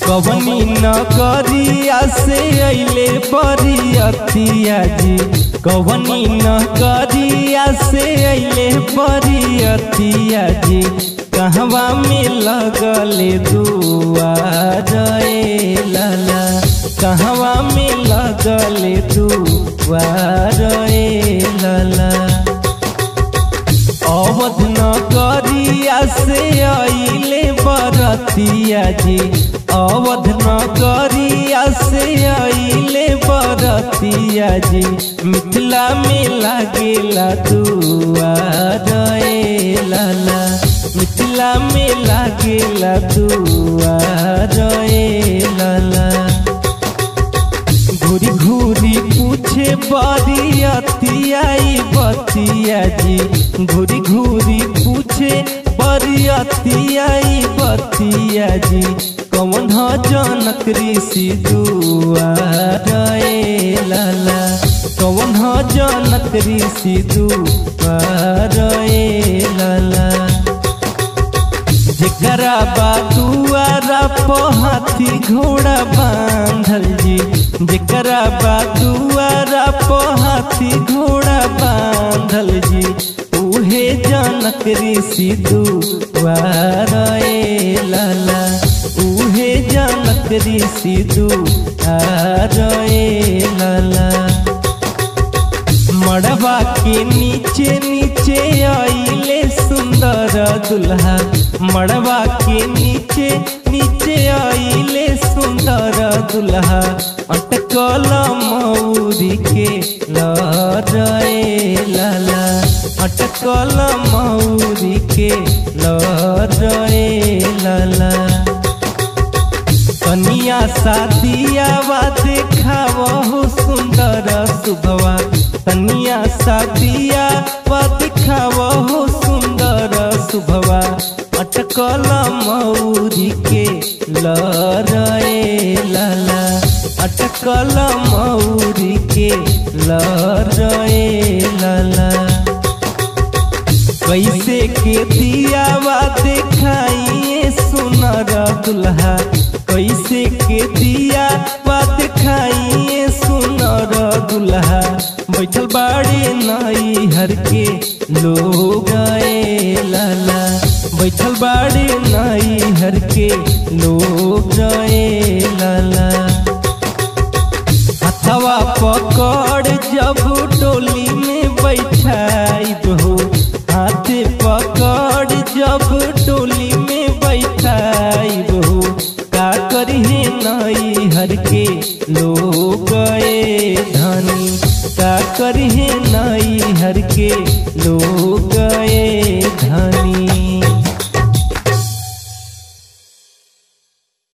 कवनी नगरिया से अइले बरियतिया जी, कवनी नगरिया से अइले बरियतिया जी, कहवा में लगले दुआर ए लाला, कहवा में लगले दुआर ए लाला। अवध नगरिया से अइले बरतिया जी, अवध नगरिया से अइले बरतिया जी, मिथिला में लागेला दुआर ए लाला, मिथिला में लागेला दुआर ए लाला। घूरी घूरी पूछे बरियतिया बतिया जी, घूरी घूरी पूछे बरियतिया बतिया जी, कौन ह जनक ऋषि दुआर ए लाला, कौन ह जनक ऋषि दुआर ए लाला। जेकरा बादुआरा पहाथी घोड़ा बांधल जी, जेकरा बादुआरा पहाथी घोड़ा बांधल जी, उहे जनक ऋषि दुआर ए लाला, उहे जनक ऋषि दुआर ए लाला। मड़वा के नीचे नीचे आइले सुंदर दुल्हा, मड़वा के नीचे नीचे आइले सुंदर दुल्हा, अटकल मौरी के लर ए लाला, अटकल मौरी के लर ए लाला। कनिया शादिया वा देखावहु सुंदर शुभवा, कनिया शादिया वा देखावहु सुंदर शुभवा, अटकल मौरी के लर ए लाला, अटकल मौरी के लर ए लाला। कैसे के दियावा देखाइए सुनर दुल्हा, कैसे के दियावा देखाइए सुनर दुल्हा, बैठल बाड़े नैहर के लोग ए लाला, बैठल बाड़े नैहर के लोग ए लाला। हथवा पकड़ जब टोली में बैठाई हो, हाथ पकड़ जब टोली में बैठाई हो, का करिहे नैहर के लोग ए धनी, का करिहे नैहर के लोग ए